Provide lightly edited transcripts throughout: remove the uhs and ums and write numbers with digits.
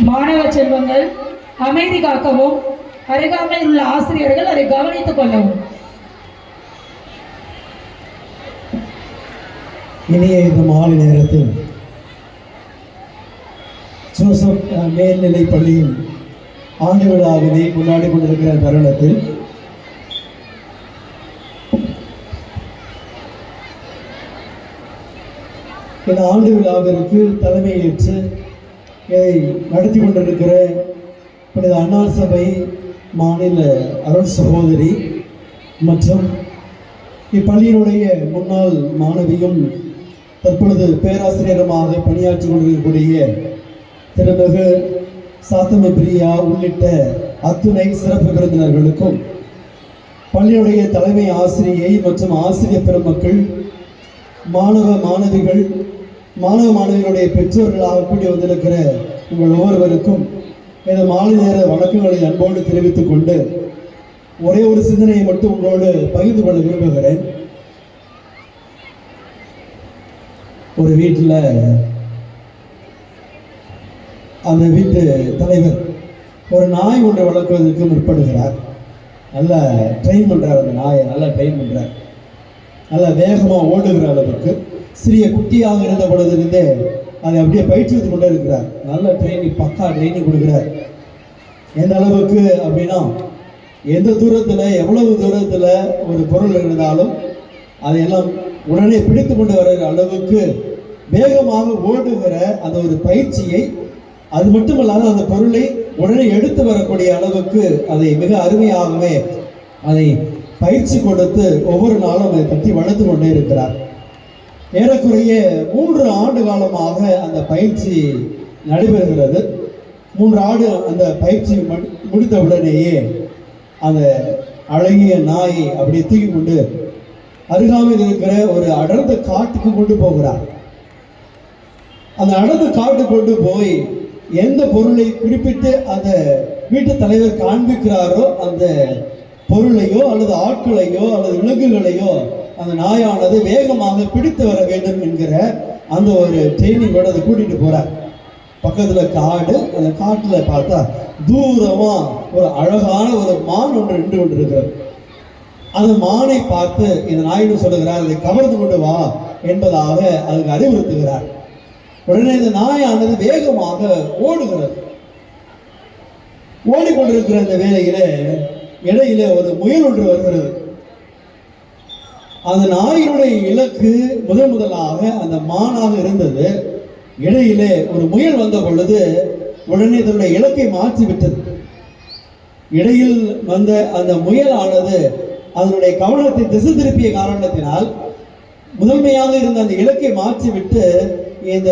மாணவ செல்வங்கள் அமைதி காக்கவும், அருகாமையில் உள்ள ஆசிரியர்கள் அதை கவனித்துக் கொள்ளவும். இனிய இந்த மாலை நேரத்தில் ஜோசப் மேல்நிலை பள்ளியின் ஆண்டு விழாவினை கொண்டாடி கொண்டிருக்கிற தருணத்தில் இந்த ஆண்டு விழாவிற்கு தலைமையேற்று இதை நடத்தி கொண்டிருக்கிற புனித அன்னார் சபை மாநில அருள் சகோதரி மற்றும் இப்பள்ளியினுடைய முன்னாள் மாணவியும் தற்பொழுது பேராசிரியருமாக பணியாற்றி கொண்டிருக்கக்கூடிய திருமிகு சாத்தம பிரியா உள்ளிட்ட அத்துணை சிறப்பு விருந்தினர்களுக்கும், பள்ளியுடைய தலைமை ஆசிரியை மற்றும் ஆசிரியர் பெருமக்கள், மாணவ மாணவிகளுடைய பெற்றோர்களாக கூடி வந்திருக்கிற உங்கள் ஒவ்வொருவருக்கும் எனது மாலை நேர வணக்கங்களை அன்போடு தெரிவித்துக் கொண்டு ஒரே ஒரு சிந்தனையை மட்டும் உங்களோடு பகிர்ந்து கொள்ள விரும்புகிறேன். ஒரு வீட்டில் அந்த வீட்டு தலைவர் ஒரு நாய் ஒன்றை வளர்க்குவதற்கு முற்படுகிறார். நல்லா ட்ரெயின் பண்ணுறார், அந்த நாயை நல்லா ட்ரெயின் பண்ணுறார். நல்லா வேகமாக ஓடுகிற அளவுக்கு சிறிய குட்டியாக இருந்த பொழுதிருந்தே அதை அப்படியே பயிற்சித்து கொண்டே இருக்கிறார். நல்ல பக்கா ட்ரைனிங் கொடுக்குறார். எந்த அளவுக்கு அப்படின்னா, எந்த தூரத்தில் எவ்வளவு தூரத்தில் ஒரு பொருள் இருந்தாலும் அதையெல்லாம் உடனே பிடித்து கொண்டு வருகிற அளவுக்கு வேகமாக ஓடுகிற அந்த ஒரு பயிற்சியை, அது மட்டுமல்லாத அந்த பொருளை உடனே எடுத்து வரக்கூடிய அளவுக்கு அதை மிக அருமையாகவே அதை பயிற்சி கொடுத்து ஒவ்வொரு நாளும் அதை பற்றி வளர்த்து கொண்டே இருக்கிறார். ஏறக்குறைய 3 ஆண்டு காலமாக அந்த பயிற்சி நடைபெறுகிறது. 3 ஆண்டு அந்த பயிற்சி முடித்த உடனேயே அந்த அழகிய நாயை அப்படியே தூக்கி கொண்டு அருகாமையில் இருக்கிற ஒரு அடர்ந்த காட்டுக்கு கொண்டு போகிறார். அந்த அடர்ந்த காட்டு கொண்டு போய் எந்த பொருளை குறிப்பிட்டு அந்த வீட்டு தலைவர் காண்பிக்கிறாரோ அந்த பொருளையோ அல்லது ஆட்களையோ அல்லது விலங்குகளையோ அந்த நாயானது வேகமாக பிடித்து வர வேண்டும் என்கிற அந்த ஒரு ட்ரெயினிங்கோடு அதை கூட்டிகிட்டு போகிறார். பக்கத்தில் காடு, அந்த காட்டில் பார்த்தா தூரமாக ஒரு அழகான ஒரு மான் ஒன்று நின்று கொண்டு இருக்கிறது. அந்த மானை பார்த்து இந்த நாயின்னு சொல்லுகிறார், அதை கவர்ந்து கொண்டு வா என்பதாக அதுக்கு அறிவுறுத்துகிறார். உடனே இந்த நாயானது வேகமாக ஓடுகிறது. ஓடிக்கொண்டிருக்கிற இந்த வேளையிலே இடையில ஒரு முயல் ஒன்று வருகிறது. அந்த நாயினுடைய இலக்கு முதலாக அந்த மானாக இருந்தது. இடையிலே ஒரு முயல் வந்த பொழுது உடனே தன்னுடைய இலக்கை மாற்றி விட்டது. இடையில் வந்த அந்த முயலானது அதனுடைய கவனத்தை திசை திருப்பிய காரணத்தினால் முதன்மையாக இருந்த அந்த இலக்கை மாற்றிவிட்டு இந்த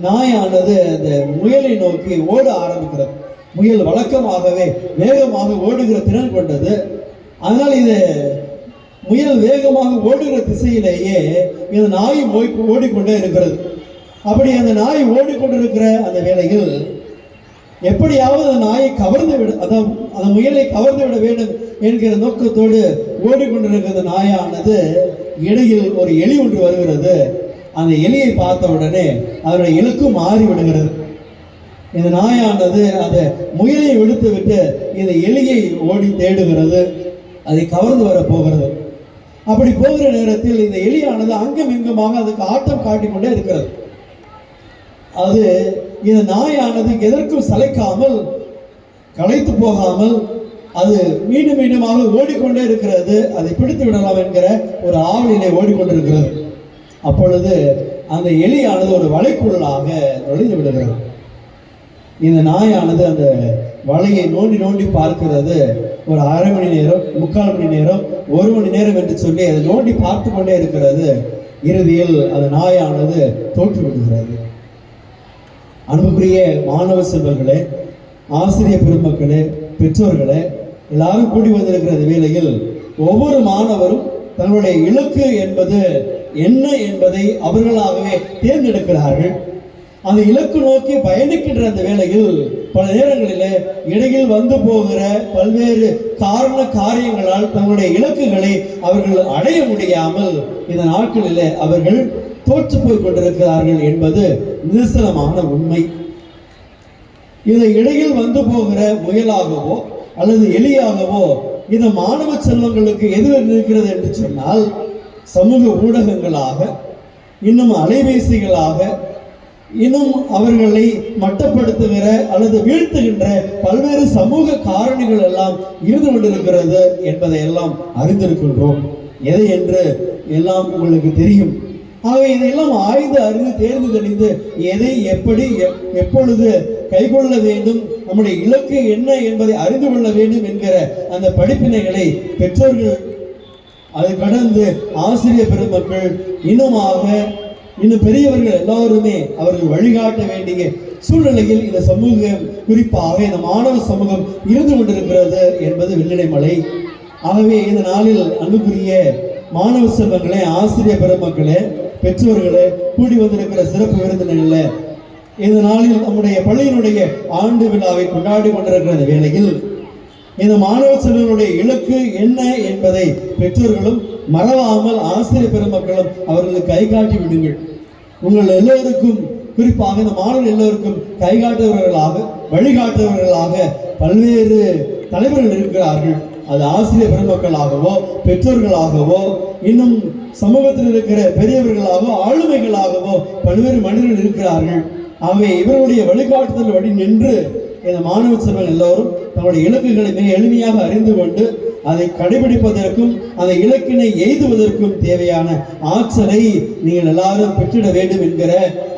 நாயானது அந்த முயலை நோக்கி ஓட ஆரம்பிக்கிறது. முயல் வழக்கமாகவே வேகமாக ஓடுகிற திறன் கொண்டது. அதனால் இது முயல் வேகமாக ஓடுகிற திசையிலேயே இந்த நாய் ஓடிக்கொண்டே இருக்கிறது. அப்படி அந்த நாய் ஓடிக்கொண்டிருக்கிற அந்த வேளையில் எப்படியாவது அந்த நாயை கவர்ந்து விட, அந்த முயலை கவர்ந்து விட வேண்டும் என்கிற நோக்கத்தோடு ஓடிக்கொண்டிருக்கிற நாயானது இடையில் ஒரு எலி ஒன்று வருகிறது. அந்த எலியை பார்த்த உடனே அதனுடைய இலக்கு மாறி விடுகிறது. இந்த நாயானது அந்த முயலை விடுத்து விட்டு இந்த எலியை ஓடி தேடுகிறது, அதை கவர்ந்து வர போகிறது. அப்படி போகிற நேரத்தில் இந்த எலியானது அங்கும் இங்குமாக அதுக்கு ஆட்டம் காட்டிக்கொண்டே இருக்கிறது. அது இந்த நாயானது எதற்கும் சளைக்காமல், களைத்து போகாமல் அது மீண்டும் மீண்டுமாக ஓடிக்கொண்டே இருக்கிறது. அதை பிடித்து விடலாம் என்கிற ஒரு ஆவலிலே ஓடிக்கொண்டிருக்கிறது. அப்பொழுது அந்த எலியானது ஒரு வலைக்குள்ளாக நுழைந்து விடுகிறது. இந்த நாயானது அந்த வலையை நோண்டி பார்க்கிறது. ஒரு அரை மணி நேரம், 3/4 மணி நேரம், 1 மணி நேரம் என்று சொல்லி அதை நோண்டி பார்த்து கொண்டே இருக்கிறது. இறுதியில் அந்த நாயானது தோற்று விடுகிறது. அன்புக்குரிய மாணவ செல்வங்களே, ஆசிரியர் பெருமக்களே, பெற்றோர்களே, எல்லாரும் கூடி வந்திருக்கிற வேளையில் ஒவ்வொரு மாணவரும் தங்களுடைய இலக்கு என்பது என்ன என்பதை அவர்களாகவே தேர்ந்தெடுக்கிறார்கள். அந்த இலக்கு நோக்கி பயணிக்கின்ற அந்த வேளையில் பல நேரங்களிலே இடையில் வந்து போகிற பல்வேறு காரியங்களால் தங்களுடைய இலக்குகளை அவர்கள் அடைய முடியாமல் இந்த நாட்களிலே அவர்கள் தோற்று போய் கொண்டிருக்கிறார்கள் என்பது நிதர்சனமான உண்மை. இதை இடையில் வந்து போகிற முயலாகவோ அல்லது எலியாகவோ இந்த மாணவ செல்வங்களுக்கு எது இருக்கிறது என்று சொன்னால் சமூக ஊடகங்களாக, இன்னும் அலைபேசிகளாக, இன்னும் அவர்களை மட்டப்படுத்துகிற அல்லது வீழ்த்துகின்ற பல்வேறு சமூக காரணிகள் எல்லாம் இருந்து கொண்டிருக்கிறது என்பதை எல்லாம் அறிந்திருக்கின்றோம். எதை என்று எல்லாம் உங்களுக்கு தெரியும். ஆகவே இதையெல்லாம் ஆய்ந்து அறிந்து தேர்ந்து தெளிந்து எதை எப்படி எப்பொழுது கைகொள்ள வேண்டும், நம்முடைய இலக்கு என்ன என்பதை அறிந்து கொள்ள வேண்டும் என்கிற அந்த படிப்பினைகளை பெற்றோர்கள், அதை கடந்து ஆசிரியர் பெருமக்கள், இன்னும் பெரியவர்கள் எல்லாருமே அவர்கள் வழிகாட்ட வேண்டிய சூழ்நிலையில் இந்த சமூகம், குறிப்பாக இந்த மாணவ சமூகம் இருந்து கொண்டிருக்கிறது என்பது வெள்ளிடைமலை. ஆகவே இந்த நாளில் அன்புக்குரிய மாணவ செல்வங்களே, ஆசிரியர் பெருமக்களே, பெற்றோர்களே, கூடி வந்திருக்கிற சிறப்பு விருந்தினர்களே, இந்த நாளில் நம்முடைய பள்ளியினுடைய ஆண்டு விழாவை கொண்டாடி கொண்டிருக்கிற வேளையில் இந்த மாணவ செல்வங்களுடைய இலக்கு என்ன என்பதை பெற்றோர்களும் மறவாமல் ஆசிரியர் பெருமக்களும் அவர்களுக்கு கை காட்டி விடுங்கள். உங்கள் எல்லோருக்கும், குறிப்பாக இந்த மாணவர்கள் எல்லோருக்கும் கை காட்டுபவர்களாக, வழிகாட்டுபவர்களாக பல்வேறு தலைவர்கள் இருக்கிறார்கள். அது ஆசிரியர் பெருமக்களாகவோ, பெற்றோர்களாகவோ, இன்னும் சமூகத்தில் இருக்கிற பெரியவர்களாகவோ, ஆளுமைகளாகவோ பல்வேறு மனிதர்கள் இருக்கிறார்கள். ஆகவே இவருடைய வழிகாட்டுதல் வழி நின்று இந்த மாணவ செல்வங்கள் எல்லோரும் தங்களுடைய இலக்குகளை மிக எளிமையாக அறிந்து கொண்டு அதை கடைபிடிப்பதற்கும் அந்த இலக்கினை எய்துவதற்கும் தேவையான ஆற்றலை நீங்கள் எல்லாரும் பெற்றிட வேண்டும் என்கிற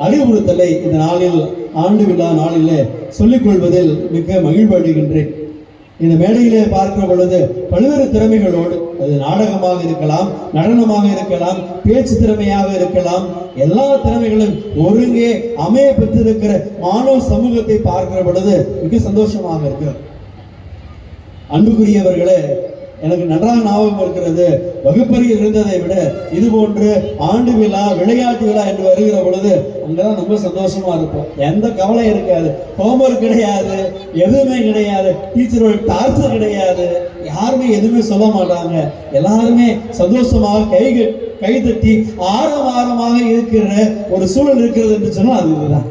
அறிவுறுத்தலை இந்த நாளில், ஆண்டு விழா நாளில் சொல்லிக் கொள்வதில் மிக மகிழ்வடைகின்றேன். இந்த மேடையிலே பார்க்கிற பொழுது பல்வேறு திறமைகளோடு, அது நாடகமாக இருக்கலாம், நடனமாக இருக்கலாம், பேச்சு திறமையாக இருக்கலாம், எல்லா திறமைகளும் ஒருங்கே அமைய பெற்றிருக்கிற மாணவ சமூகத்தை பார்க்கிற பொழுது மிக சந்தோஷமாக இருக்கிறது. அன்புக்குரியவர்களே, எனக்கு நன்றாக ஞாபகம் இருக்கிறது, வகுப்பறையில் இருந்ததை விட இது போன்று ஆண்டு விழா, விளையாட்டு விழா என்று வருகிற பொழுது அங்கதான் ரொம்ப சந்தோஷமா இருப்போம். எந்த கவலை இருக்காது, ஹோம்ஒர்க் கிடையாது, எதுவுமே கிடையாது, டீச்சரோட டார்ச்சர் கிடையாது, யாருமே எதுவுமே சொல்ல மாட்டாங்க. எல்லாருமே சந்தோஷமாக கைதட்டி ஆரவாரமாக இருக்கிற ஒரு சூழல் இருக்கிறது என்று சொன்னால் அது இதுதான்.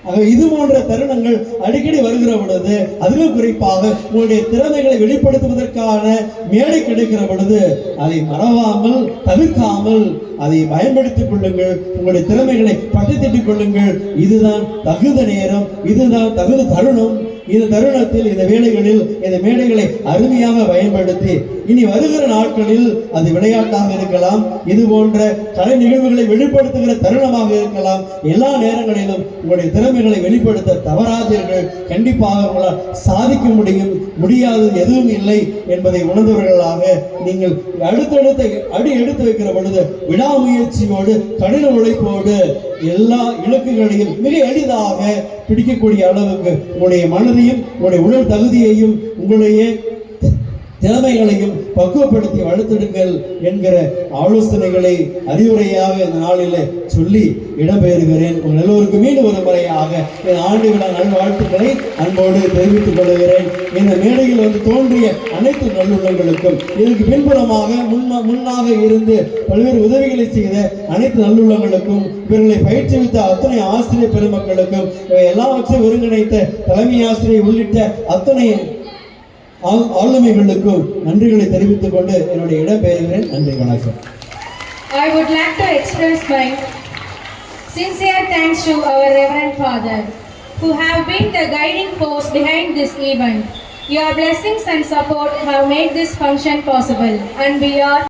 ஆக இது போன்ற தருணங்கள் அடிக்கடி வருகிற பொழுது, அதிலும் குறிப்பாக உங்களுடைய திறமைகளை வெளிப்படுத்துவதற்கான மேடை கிடைக்கிற பொழுது அதை மறவாமல், தவிர்க்காமல் அதை பயன்படுத்திக் கொள்ளுங்கள். உங்களுடைய திறமைகளை பற்றி திட்டிக் கொள்ளுங்கள். இதுதான் தகுந்த நேரம், இதுதான் தகுந்த தருணம். இந்த தருணத்தில், இந்த வேளைகளில் இந்த மேடைகளை அருமையாக பயன்படுத்தி இனி வருகிற நாட்களில் அது விளையாட்டாக இருக்கலாம், இது போன்ற கலை நிகழ்வுகளை வெளிப்படுத்துகிற தருணமாக இருக்கலாம், எல்லா நேரங்களிலும் உங்களுடைய திறமைகளை வெளிப்படுத்த தவறாதீர்கள். கண்டிப்பாக உங்களால் சாதிக்க முடியாதது எதுவும் இல்லை என்பதை உணர்ந்தவர்களாக நீங்கள் அடுத்தடுத்த அடி எடுத்து வைக்கிற பொழுது விடாமுயற்சியோடு, கடின உழைப்போடு எல்லா இலக்குகளையும் மிக எளிதாக பிடிக்கக்கூடிய அளவுக்கு உங்களுடைய மனதையும், உங்களுடைய உடல் தகுதியையும், உங்களுடைய திறமைகளையும் பக்குவப்படுத்தி வளர்த்தெடுங்கள் என்கிற ஆலோசனைகளை அறிவுரையாக இந்த நாளில் சொல்லி இடம்பெறுகிறேன். உங்கள் எல்லோருக்கும் மீண்டும் ஒரு முறையாக என் ஆண்டு விழா நல்வாழ்த்துக்களை அன்போடு தெரிவித்துக் கொள்கிறேன். இந்த மேடையில் வந்து தோன்றிய அனைத்து நல்லுள்ளங்களுக்கும், இதற்கு பின்புறமாக முன்னாக இருந்து பல்வேறு உதவிகளை செய்த அனைத்து நல்லுள்ளங்களுக்கும், இவர்களை பயிற்றுவித்த அத்தனை ஆசிரியர் பெருமக்களுக்கும், எல்லாவற்றையும் ஒருங்கிணைத்த தலைமை ஆசிரியர் உள்ளிட்ட அத்தனை ஆளுமைகளுக்கும் நன்றிகளை தெரிவித்துக் கொண்டு என்னுடைய இடம்பெறுகிறேன். நன்றி, வணக்கம். I would like to express my sincere thanks to our Reverend Father, who have been the guiding force behind this event. Your blessings and support have made this function possible, and we are